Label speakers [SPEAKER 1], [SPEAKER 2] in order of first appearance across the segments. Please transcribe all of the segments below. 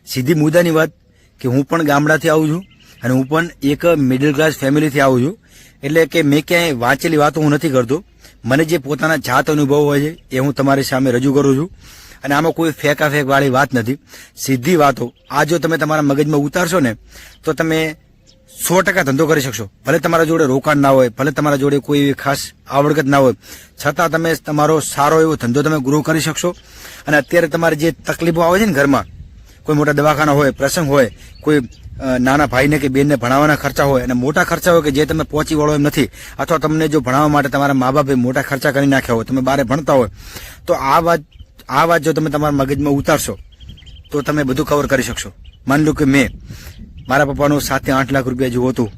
[SPEAKER 1] સીધી મુદ્દાની વાત કે હું પણ ગામડાથી આવું છું અને હું પણ એક મિડલ ક્લાસ ફેમિલીથી આવું છું. એટલે કે મેં ક્યાંય વાંચેલી વાતો હું નથી કરતો. મને જે પોતાના જાત અનુભવ હોય છે એ હું તમારી સામે રજૂ કરું છું. અને આમાં કોઈ ફેંકાફેંક વાળી વાત નથી, સીધી વાતો. આ જો તમે તમારા મગજમાં ઉતારશો ને તો તમે 100% ધંધો કરી શકશો. ભલે તમારા જોડે રોકાણ ના હોય, ભલે તમારા જોડે કોઈ એવી ખાસ આવડત ના હોય, છતાં તમે તમારો સારો એવો ધંધો તમે ગ્રો કરી શકશો. અને અત્યારે તમારે જે તકલીફો આવે છે ને ઘરમાં, કોઈ મોટા દવાખાના હોય, પ્રસંગ હોય, કોઈ નાના ભાઈને કે બેનને ભણાવવાના ખર્ચા હોય અને મોટા ખર્ચા હોય કે જે તમે પહોંચી વળો એમ નથી, અથવા તમને જો ભણાવવા માટે તમારા મા બાપે મોટા ખર્ચા કરી નાખ્યા હોય, તમે બારે ભણતા હોય, તો આ વાત જો તમે તમારા મગજમાં ઉતારશો તો તમે બધું કવર કરી શકશો. માની લો કે મેં મારા પપ્પાનું 7 થી 8 લાખ રૂપિયા જેવું હતું,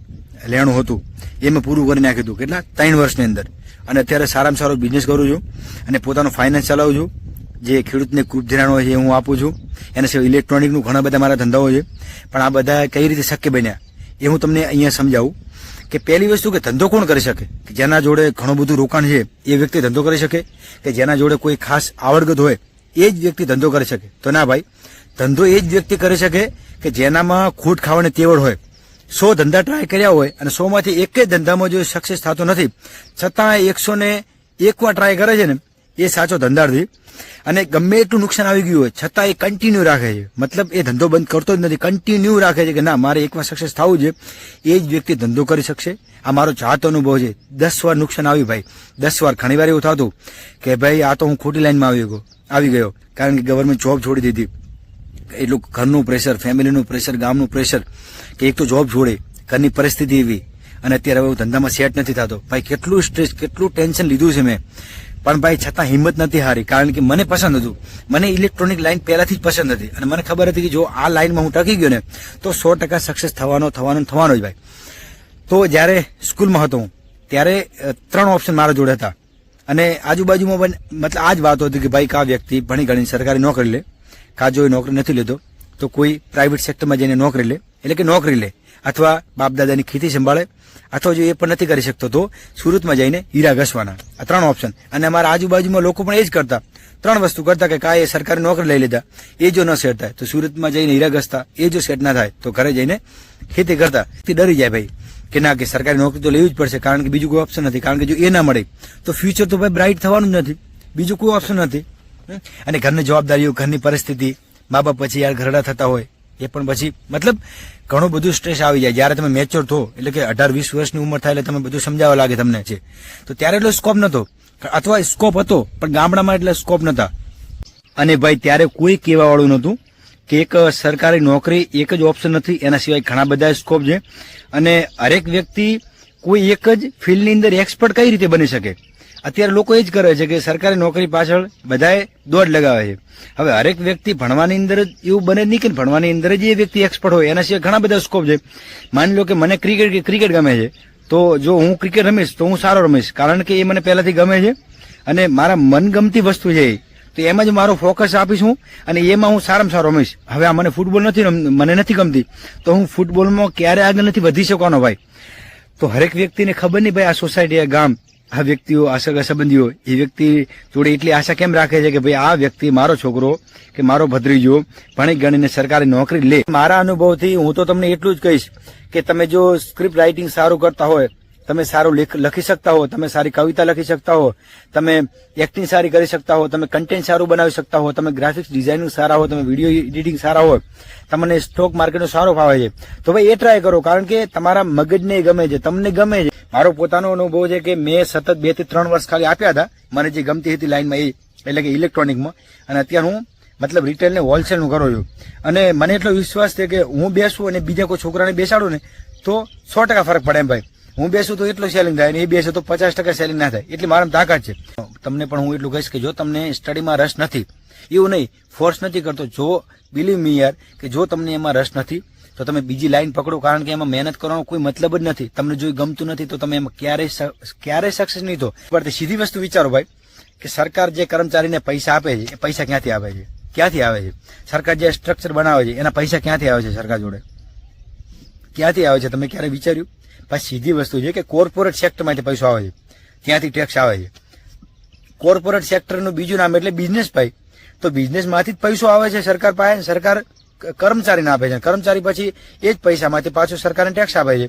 [SPEAKER 1] લેણું હતું, એ મેં પૂરું કરી નાખ્યું હતું. કેટલા? 3 વર્ષની અંદર. અને અત્યારે સારામાં સારો બિઝનેસ કરું છું અને પોતાનો ફાઇનાન્સ ચલાવું છું. જે ખેડૂતને કૃપ ધિરાણ હોય છે હું આપું છું. એના સિવાય ઇલેક્ટ્રોનિકનું ઘણા બધા મારા ધંધાઓ છે. પણ આ બધા કઈ રીતે શક્ય બન્યા એ હું તમને અહીંયા સમજાવું. કે પહેલી વસ્તુ કે ધંધો કોણ કરી શકે? કે જેના જોડે ઘણું બધું રોકાણ છે એ વ્યક્તિ ધંધો કરી શકે? કે જેના જોડે કોઈ ખાસ આવડત હોય એ જ વ્યક્તિ ધંધો કરી શકે? તો ના ભાઈ, ધંધો એ જ વ્યક્તિ કરી શકે કે જેનામાં ખૂટ ખાવાની તેવડ હોય. 100 ધંધા ટ્રાય કર્યા હોય અને 100 માંથી એક જ ધંધામાં જો સક્સેસ થતો નથી, છતાં 101 વાર ટ્રાય કરે છે ને, એ સાચો ધંધાર્થી. અને ગમે એટલું નુકસાન આવી ગયું હોય છતાં એ કન્ટિન્યુ રાખે છે. મતલબ એ ધંધો બંધ કરતો જ નથી, કન્ટિન્યુ રાખે છે કે ના મારે એકવાર સક્સેસ થવું છે. એ જ વ્યક્તિ ધંધો કરી શકશે. આ મારો જાત અનુભવ છે. 10 વાર નુકસાન આવ્યું ભાઈ, 10 વાર. ઘણી વાર એવું થતું કે ભાઈ આ તો હું ખોટી લાઈનમાં આવી ગયો, કારણ કે ગવર્મેન્ટ જોબ છોડી દીધી. એટલું ઘરનું પ્રેશર, ફેમિલીનું પ્રેશર, ગામનું પ્રેશર, કે એક તો જોબ છોડે, ઘરની પરિસ્થિતિ એવી, અને અત્યારે હવે ધંધામાં સેટ નથી થતો. ભાઈ કેટલું સ્ટ્રેસ, કેટલું ટેન્શન લીધું છે મેં, પણ ભાઈ છતાં હિંમત નથી હારી. કારણ કે મને પસંદ હતું, મને ઇલેક્ટ્રોનિક લાઈન પહેલાથી જ પસંદ હતી અને મને ખબર હતી કે જો આ લાઈનમાં હું ટકી ગયો ને તો 100% સક્સેસ થવાનો જ ભાઈ. તો જ્યારે સ્કૂલમાં હતો હું ત્યારે 3 ઓપ્શન મારા જોડે હતા અને આજુબાજુમાં મતલબ આ જ વાત હતી કે ભાઈ કા વ્યક્તિ ભણી ગણીને સરકારી નોકરી લે, કા જો એ નોકરી નથી લેતો તો કોઈ પ્રાઇવેટ સેક્ટરમાં જઈને નોકરી લે, એટલે કે નોકરી લે, અથવા બાપ દાદાની ખેતી સંભાળે, અથવા જો એ પણ નથી કરી શકતો તો સુરતમાં જઈને હીરા ઘસવાના. આ 3 ઓપ્શન. અને અમારા આજુબાજુમાં લોકો પણ એ જ કરતા, 3 વસ્તુ કરતા કે કાંઈ સરકારી નોકરી લઈ લીધા, એ જો ન સેટ થાય તો સુરતમાં જઈને હીરા ઘસતા, એ જો સેટ ના થાય તો ઘરે જઈને ખેતી કરતા. તે ડરી જાય ભાઈ કે ના કે સરકારી નોકરી તો લેવી જ પડશે, કારણ કે બીજું કોઈ ઓપ્શન નથી. કારણ કે જો એ ના મળે તો ફ્યુચર તો ભાઈ બ્રાઇટ થવાનું જ નથી, બીજું કોઈ ઓપ્શન નથી. અને ઘરની જવાબદારીઓ, ઘરની પરિસ્થિતિ, મા બાપ પછી યાર ઘરડા થતા હોય, એ પણ પછી મતલબ ઘણું બધું સ્ટ્રેસ આવી જાય. જ્યારે તમે મેચ્યોર થો, એટલે કે 18-20 વર્ષની ઉંમર થાય એટલે તમે બધું સમજાવવા લાગે તમને છે. તો ત્યારે એટલો સ્કોપ નતો, અથવા સ્કોપ હતો પણ ગામડામાં એટલે સ્કોપ નતા. અને ભાઈ ત્યારે કોઈ કહેવા વાળું નતું કે એક સરકારી નોકરી એક જ ઓપ્શન નથી, એના સિવાય ઘણા બધા સ્કોપ છે. અને હરેક વ્યક્તિ કોઈ એક જ ફિલ્ડની અંદર એક્સપર્ટ કઈ રીતે બની શકે? અત્યારે લોકો એ જ કરે છે કે સરકારી નોકરી પાછળ બધાએ દોડ લગાવે છે. હવે હરેક વ્યક્તિ ભણવાની અંદર જ એવું બને જ નહીં કે ભણવાની અંદર જ એ વ્યક્તિ એક્સપર્ટ હોય. એના સિવાય ઘણા બધા સ્કોપ છે. માની લો કે મને ક્રિકેટ ગમે છે, તો જો હું ક્રિકેટ રમીશ તો હું સારો રમીશ, કારણ કે એ મને પહેલાથી ગમે છે અને મારા મનગમતી વસ્તુ છે, તો એમાં જ મારો ફોકસ આપીશ હું અને એમાં હું સારામાં સારો રમીશ. હવે આ મને ફૂટબોલ મને નથી ગમતી તો હું ફૂટબોલમાં ક્યારે આગળ નથી વધી શકવાનો ભાઈ. તો હરેક વ્યક્તિને ખબર નહીં ભાઈ આ સોસાયટી, આ ગામ, આ વ્યક્તિઓ, આ સગા સંબંધીઓ એ વ્યક્તિ જોડે એટલી આશા કેમ રાખે છે કે ભાઈ આ વ્યક્તિ, મારો છોકરો કે મારો ભત્રીજો ભણી ગણીને સરકારી નોકરી લે. મારા અનુભવથી હું તો તમને એટલું જ કહીશ કે તમે જો સ્ક્રિપ્ટ રાઇટિંગ સારું કરતા હોય, તમે સારું લખી શકતા હો, તમે સારી કવિતા લખી શકતા હો, તમે એક્ટિંગ સારી કરી શકતા હો, તમે કન્ટેન્ટ સારું બનાવી શકતા હો, તમે ગ્રાફિક્સ ડિઝાઇનિંગ સારા હો, તમે વિડીયો એડિટિંગ સારા હોય, તમને સ્ટોક માર્કેટનો સારો ફાવે છે, તો ભાઈ એ ટ્રાય કરો. કારણ કે તમારા મગજને ગમે છે, તમને ગમે છે. મારો પોતાનો અનુભવ છે કે મેં સતત 2 થી 3 વર્ષ ખાલી આપ્યા હતા મને જે ગમતી હતી લાઈનમાં, એટલે કે ઇલેક્ટ્રોનિકમાં. અને અત્યારે હું મતલબ રિટેલ ને હોલસેલ નું કરું છું. અને મને એટલો વિશ્વાસ છે કે હું બેસું અને બીજા કોઈ છોકરાને બેસાડું ને તો 100% ફરક પડે એમ ભાઈ. હું બેસું તો એટલું સેલિંગ થાય અને એ બેસે તો 50% સેલિંગ ના થાય. એટલે મારામાં તાકાત છે. તમને પણ હું એટલું કહીશ કે જો તમને સ્ટડીમાં રસ નથી, એવું નહીં, ફોર્સ નથી કરતો, જો બિલીવ મી યાર કે જો તમને એમાં રસ નથી તો તમે બીજી લાઈન પકડો, કારણ કે એમાં મહેનત કરવાનો કોઈ મતલબ જ નથી. તમને જો ગમતું નથી તો તમે એમાં ક્યારેય સક્સેસ નહીં થો. સીધી વસ્તુ વિચારો ભાઈ કે સરકાર જે કર્મચારીને પૈસા આપે છે એ પૈસા ક્યાંથી આવે છે? ક્યાંથી આવે છે? સરકાર જે સ્ટ્રક્ચર બનાવે છે એના પૈસા ક્યાંથી આવે છે? સરકાર જોડે ક્યાંથી આવે છે? તમે ક્યારે વિચાર્યું? પછી સીધી વસ્તુ છે કે કોર્પોરેટ સેક્ટરમાંથી પૈસો આવે છે, ત્યાંથી ટેક્સ આવે છે. કોર્પોરેટ સેક્ટરનું બીજું નામ એટલે બિઝનેસ ભાઈ. તો બિઝનેસમાંથી જ પૈસો આવે છે સરકાર પાસે. સરકાર કર્મચારીને આપે છે. કર્મચારી પછી એ જ પૈસામાંથી પાછું સરકારને ટેક્સ આપે છે.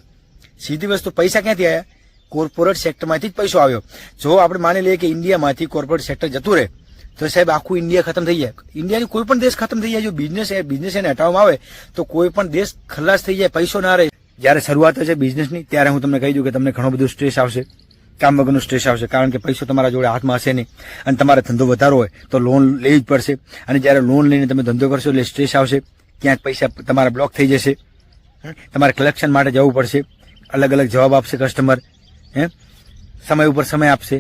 [SPEAKER 1] સીધી વસ્તુ, પૈસા ક્યાંથી આવ્યા? કોર્પોરેટ સેક્ટરમાંથી જ પૈસો આવ્યો. જો આપણે માની લઈએ કે ઇન્ડિયામાંથી કોર્પોરેટ સેક્ટર જતું રહે તો સાહેબ આખું ઇન્ડિયા ખતમ થઈ જાય. ઇન્ડિયાની કોઈ પણ દેશ ખતમ થઈ જાય. જો બિઝનેસ એને હટાવવામાં આવે તો કોઈ પણ દેશ ખલાસ થઈ જાય, પૈસો ના રહે. જયારે શરૂઆત હશે બિઝનેસની ત્યારે હું તમને કહી દઉં કે તમને ઘણું બધું સ્ટ્રેસ આવશે, કામ વગરનું સ્ટ્રેસ આવશે, કારણ કે પૈસો તમારા જોડે હાથમાં હશે નહીં અને તમારે ધંધો વધારો હોય તો લોન લેવી જ પડશે. અને જયારે લોન લઈને તમે ધંધો કરશો એટલે સ્ટ્રેસ આવશે, ક્યાંક પૈસા તમારા બ્લોક થઈ જશે, તમારે કલેક્શન માટે જવું પડશે, અલગ અલગ જવાબ આપશે કસ્ટમર, સમય ઉપર સમય આપશે.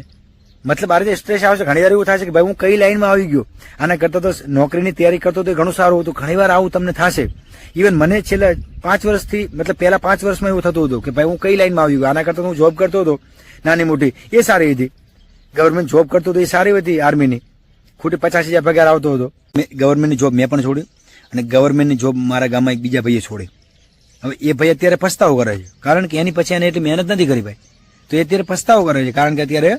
[SPEAKER 1] મતલબ આ રીતે સ્ટ્રેસ આવશે. ઘણી વાર એવું થાય છે કે ભાઈ હું કઈ લાઈનમાં આવી ગયો, આના કરતા તો નોકરીની તૈયારી કરતો તો ઘણું સારું હતું. ઘણી વાર આવું તમને થશે. ઇવન મને છેલ્લા 5 વર્ષથી, મતલબ પહેલા 5 વર્ષમાં એવું થતું હતું કે ભાઈ હું કઈ લાઈનમાં આવી ગયો, આના કરતા હું જોબ કરતો હતો નાની મોટી, એ સારી હતી. ગવર્મેન્ટ જોબ કરતો હતો એ સારી હતી, આર્મીની ખોટી 50,000 પગાર આવતો હતો. ગવર્મેન્ટની જોબ મેં પણ છોડી અને ગવર્મેન્ટની જોબ મારા ગામમાં એક બીજા ભાઈએ છોડી. હવે એ ભાઈ અત્યારે પસ્તાવો કરે છે, કારણ કે એની પછી એને એટલી મહેનત નથી કરી ભાઈ, તો એ અત્યારે પસ્તાવો કરે છે કારણ કે અત્યારે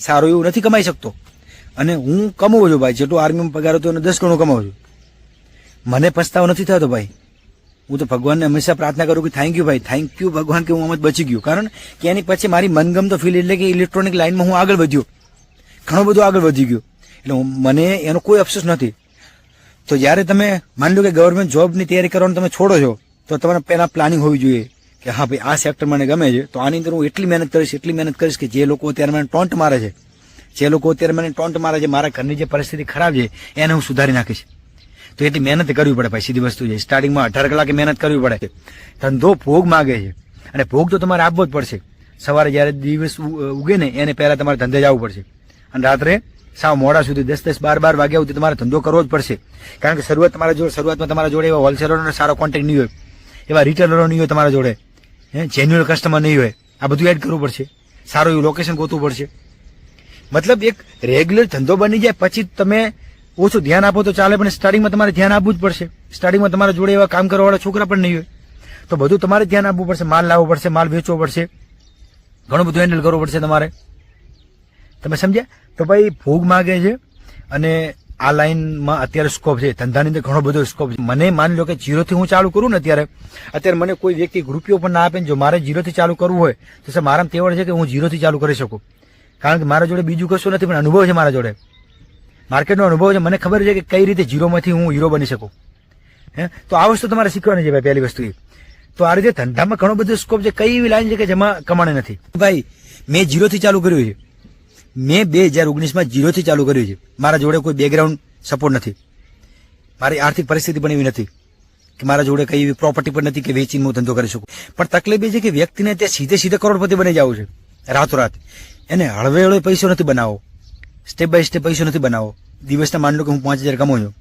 [SPEAKER 1] સારું એવું નથી કમાઈ શકતો. અને હું કમાવું છું ભાઈ, જેટલું આર્મીમાં પગાર હતો એને 10 ગણું કમાવું છું. મને પસ્તાવો નથી થતો ભાઈ. હું તો ભગવાનને હંમેશા પ્રાર્થના કરું કે થેન્ક યુ ભાઈ, થેન્ક યુ ભગવાન કે હું આમાં બચી ગયો. કારણ કે એની પછી મારી મનગમતો ફિલ્ડ એટલે કે ઇલેક્ટ્રોનિક લાઇનમાં હું આગળ વધ્યો, ઘણો બધો આગળ વધી ગયો. એટલે મને એનો કોઈ અફસોસ નથી. તો જ્યારે તમે માની લો કે ગવર્મેન્ટ જોબની તૈયારી કરવાનું તમે છોડો છો તો તમારે પહેલા પ્લાનિંગ હોવી જોઈએ કે હા ભાઈ આ સેક્ટર મને ગમે છે, તો આની અંદર હું એટલી મહેનત કરીશ કે જે લોકો અત્યારે મને ટોન્ટ મારે છે, મારા ઘરની જે પરિસ્થિતિ ખરાબ છે એને હું સુધારી નાખીશ. તો એટલી મહેનત કરવી પડે ભાઈ, સીધી વસ્તુ છે. સ્ટાર્ટિંગમાં 18 કલાકે મહેનત કરવી પડે. ધંધો ભોગ માગે છે અને ભોગ તો તમારે આપવો જ પડશે. સવારે જયારે દિવસ ઉગે ને એને પહેલા તમારે ધંધે જવું પડશે અને રાત્રે સાવ મોડા સુધી 10-10, 12 વાગ્યા સુધી તમારે ધંધો કરવો જ પડશે. કારણ કે શરૂઆતમાં તમારા જોડે એવા હોલસેલરનો સારો કોન્ટેક્ટ નહીં હોય, એવા રિટેલરો નહીં હોય તમારા જોડે, જેન્યુઅલ કસ્ટમર નહીં હોય. આ બધું એડ કરવું પડશે, સારું એવું લોકેશન ગોતવું પડશે. મતલબ એક રેગ્યુલર ધંધો બની જાય પછી તમે ઓછું ધ્યાન આપો તો ચાલે, પણ સ્ટાર્ટિંગમાં તમારે ધ્યાન આપવું જ પડશે. સ્ટાર્ટિંગમાં તમારા જોડે એવા કામ કરવાવાળા છોકરા પણ નહીં હોય, તો બધું તમારે ધ્યાન આપવું પડશે. માલ લાવવો પડશે, માલ વેચવો પડશે, ઘણું બધું હેન્ડલ કરવું પડશે તમારે. તમે સમજ્યા? તો ભાઈ ભોગ માગે છે અને આ લાઈનમાં અત્યારે સ્કોપ છે, ધંધાની અંદર ઘણો બધો સ્કોપ છે. મને માની લો કે 0 થી હું ચાલુ કરું ને અત્યારે મને કોઈ વ્યક્તિ રૂપિયો પણ ના આપે ને જો મારે 0 થી ચાલુ કરવું હોય તો સર મારામાં તેવડ છે કે હું 0 થી ચાલુ કરી શકું. કારણ કે મારા જોડે બીજું કશું નથી પણ અનુભવ છે, મારા જોડે માર્કેટનો અનુભવ છે. મને ખબર છે કે કઈ રીતે 0 માંથી હું હીરો બની શકું. તો આ વસ્તુ તમારે શીખવાની છે ભાઈ, પહેલી વસ્તુ એ. તો આ રીતે ધંધામાં ઘણો બધો સ્કોપ છે. કઈ એવી લાઈન છે કે જેમાં કમાણી નથી ભાઈ. મેં 0 થી ચાલુ કર્યું છે. મેં 2019માં 0 થી ચાલુ કર્યું છે. મારા જોડે કોઈ બેકગ્રાઉન્ડ સપોર્ટ નથી, મારી આર્થિક પરિસ્થિતિ પણ એવી નથી કે મારા જોડે કઈ એવી પ્રોપર્ટી પણ નથી કે વેચીને હું ધંધો કરી શકું. પણ તકલીફ એ છે કે વ્યક્તિને તે સીધે કરોડપતિ બની જવું છે રાતોરાત. એને હળવે હળવે પૈસો નથી બનાવો, સ્ટેપ બાય સ્ટેપ પૈસો નથી બનાવો. દિવસના માની લો કે હું 5,000 કમાઉં છું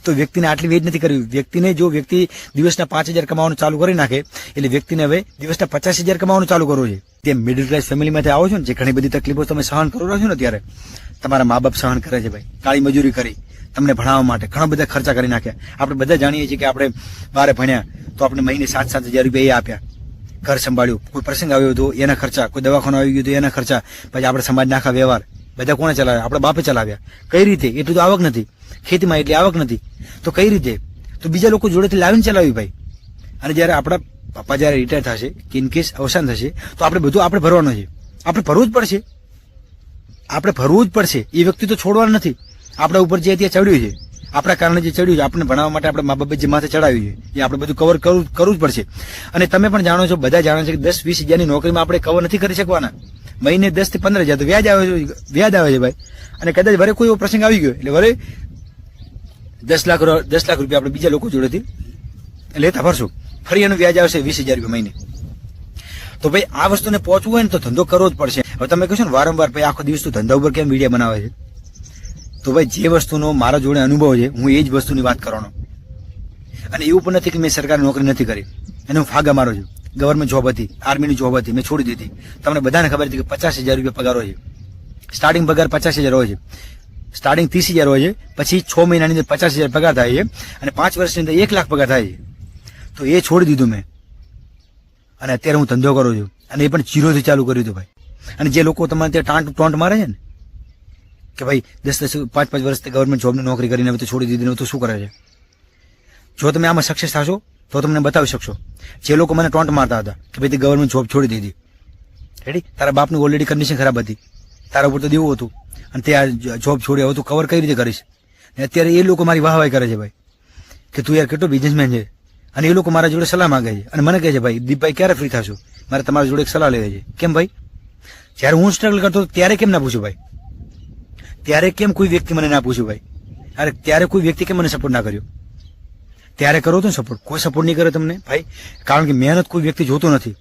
[SPEAKER 1] તો વ્યક્તિને આટલી વેઇટ નથી કરવી. વ્યક્તિને જો વ્યક્તિ દિવસના 5,000 કમાવાનું ચાલુ કરી નાખે એટલે વ્યક્તિને હવે દિવસના 50,000 કમાવાનું ચાલુ કરવું છે. તે મિડલ ક્લાસ ફેમિલીમાંથી આવો છો ને, જે ઘણી બધી તકલીફો તમે સહન કરો છો ને, ત્યારે તમારા મા બાપ સહન કરે છે ભાઈ, કાળી મજૂરી કરી તમને ભણાવવા માટે ઘણા બધા ખર્ચા કરી નાખ્યા. આપણે બધા જાણીએ છીએ કે આપણે બહાર ભણ્યા તો આપણે મહિને 7,000 રૂપિયા એ આપ્યા, ઘર સંભાળ્યું, કોઈ પ્રસંગ આવ્યો હતો એના ખર્ચા, કોઈ દવાખાનું આવી ગયું તો એના ખર્ચા, પછી આપણે સમાજના આખા વ્યવહાર બધા કોણે ચલાવ્યા? આપણે બાપે ચલાવ્યા. કઈ રીતે? એટલું તો આવક નથી, ખેતીમાં એટલી આવક નથી, તો કઈ રીતે? તો બીજા લોકો જોડેથી લાવીને ચલાવી ભાઈ. અને જયારે આપણા પપ્પા જયારે રિટાયર થશે કે ઇન કેસ અવસાન થશે તો આપણે ભરવાનું છે. આપણે ભરવું જ પડશે. એ વ્યક્તિ તો છોડવાનું નથી. આપણા ઉપર જે ત્યાં ચડ્યું છે, આપણા કારણે જે ચડ્યું છે, આપણે ભણાવવા માટે આપણા મા બાપે જે માથે ચડાવ્યું છે એ આપણે બધું કવર કરવું જ પડશે. અને તમે પણ જાણો છો, બધા જાણે છે કે 10-20 હજારની નોકરીમાં આપણે કવર નથી કરી શકવાના. મહિને 10 થી 15 હજાર તો વ્યાજ આવે છે ભાઈ. અને કદાચ વરે કોઈ એવો પ્રસંગ આવી ગયો એટલે વરે 10 લાખ રૂપિયા આપણે બીજા લોકો જોડેથી લેતા ફરશું, ફરી એનું વ્યાજ આવશે 20,000 રૂપિયા મહિને. તો ભાઈ આ વસ્તુને પહોંચવું હોય ને તો ધંધો કરવો જ પડશે. હવે તમે કહેશો ને વારંવાર ભાઈ આખો દિવસ તું ધંધા ઉપર કેમ વિડીયો બનાવે છે? તો ભાઈ જે વસ્તુનો મારા જોડે અનુભવ છે હું એ જ વસ્તુની વાત કરવાનો. અને એવું પણ નથી કે મેં સરકારી નોકરી નથી કરી, એને હું ફાગા મારો છું. ગવર્મેન્ટ જોબ હતી, આર્મીની જોબ હતી, મેં છોડી દીધી. તમને બધાને ખબર હતી કે 50,000 રૂપિયા પગાર હોય છે. સ્ટાર્ટિંગ પગાર 50,000 હોય છે, સ્ટાર્ટિંગ 30,000 હોય છે, પછી 6 મહિનાની અંદર 50,000 પગાર થાય છે અને 5 વર્ષની અંદર 1 લાખ પગાર થાય છે. તો એ છોડી દીધું મેં અને અત્યારે હું ધંધો કરું છું અને એ પણ 0 થી ચાલુ કર્યું હતું ભાઈ. અને જે લોકો તમારે ત્યાં ટોન્ટ મારે છે ને કે ભાઈ 10-5 વર્ષથી ગવર્મેન્ટ જોબની નોકરી કરીને હવે તો છોડી દીધી, તો શું કરે છે? જો તમે આમાં સક્સેસ થશો તો તમને બતાવી શકશો. જે લોકો મને ટોન્ટ મારતા હતા કે ભાઈ ગવર્મેન્ટ જોબ છોડી દીધી, રેડી, તારા બાપની ઓલરેડી કન્ડિશન ખરાબ હતી, તારા ઉપર તો દેવું હતું અને તે આ જોબ છોડી, હવે તું કવર કઈ રીતે કરીશ? અને અત્યારે એ લોકો મારી વાહવાહી કરે છે ભાઈ કે તું યાર કેટલો બિઝનેસમેન છે, અને એ લોકો મારા જોડે સલાહ માંગે છે અને મને કહે છે ભાઈ દીપભાઈ ક્યારે ફ્રી થશો, મારે તમારા જોડે એક સલાહ લેવી છે. કેમ ભાઈ? જ્યારે હું સ્ટ્રગલ કરતો ત્યારે કેમ ના પૂછ્યું ભાઈ? ત્યારે કેમ કોઈ વ્યક્તિ મને ના પૂછ્યું ભાઈ? અરે ત્યારે કોઈ વ્યક્તિ કેમ મને સપોર્ટ ના કર્યો? ત્યારે કરો તો સપોર્ટ. કોઈ સપોર્ટ નહીં કરે તમને ભાઈ, કારણ કે મહેનત કોઈ વ્યક્તિ જોતો નથી.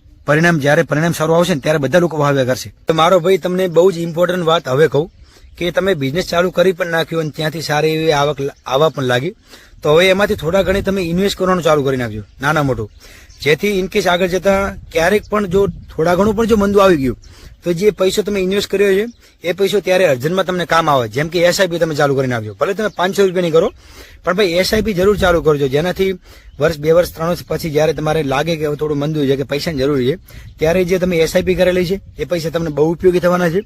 [SPEAKER 1] જ્યારે પરિણામ સારું આવશે ને ત્યારે બધા લોકો વાહવ્યા કરશે. તો મારો ભાઈ તમને બહુ જ ઇમ્પોર્ટન્ટ વાત હવે કહું કે તમે બિઝનેસ ચાલુ કરી પણ નાખ્યો અને ત્યાંથી સારી એવી આવવા પણ લાગી, તો હવે એમાંથી થોડા ઘણી તમે ઇન્વેસ્ટ કરવાનું ચાલુ કરી નાખજો, નાના મોટું, જેથી ઇનકેસ આગળ જતા ક્યારેક પણ જો થોડા ઘણું પણ જો મંદુ આવી ગયું તો જે પૈસો તમે ઇન્વેસ્ટ કર્યો છે એ પૈસો ત્યારે અર્જન્ટમાં તમને કામ આવે. જેમ કે એસઆઈપી તમે ચાલુ કરી નાખજો, ભલે તમે 500 રૂપિયાની કરો પણ ભાઈ એસઆઈપી જરૂર ચાલુ કરજો, જેનાથી વર્ષ 2 વર્ષ 3 વર્ષ પછી જયારે તમારે લાગે કે થોડું મંદુ છે કે પૈસાની જરૂર છે ત્યારે જે તમે એસઆઈપી કરેલી છે એ પૈસા તમને બહુ ઉપયોગી થવાના છે.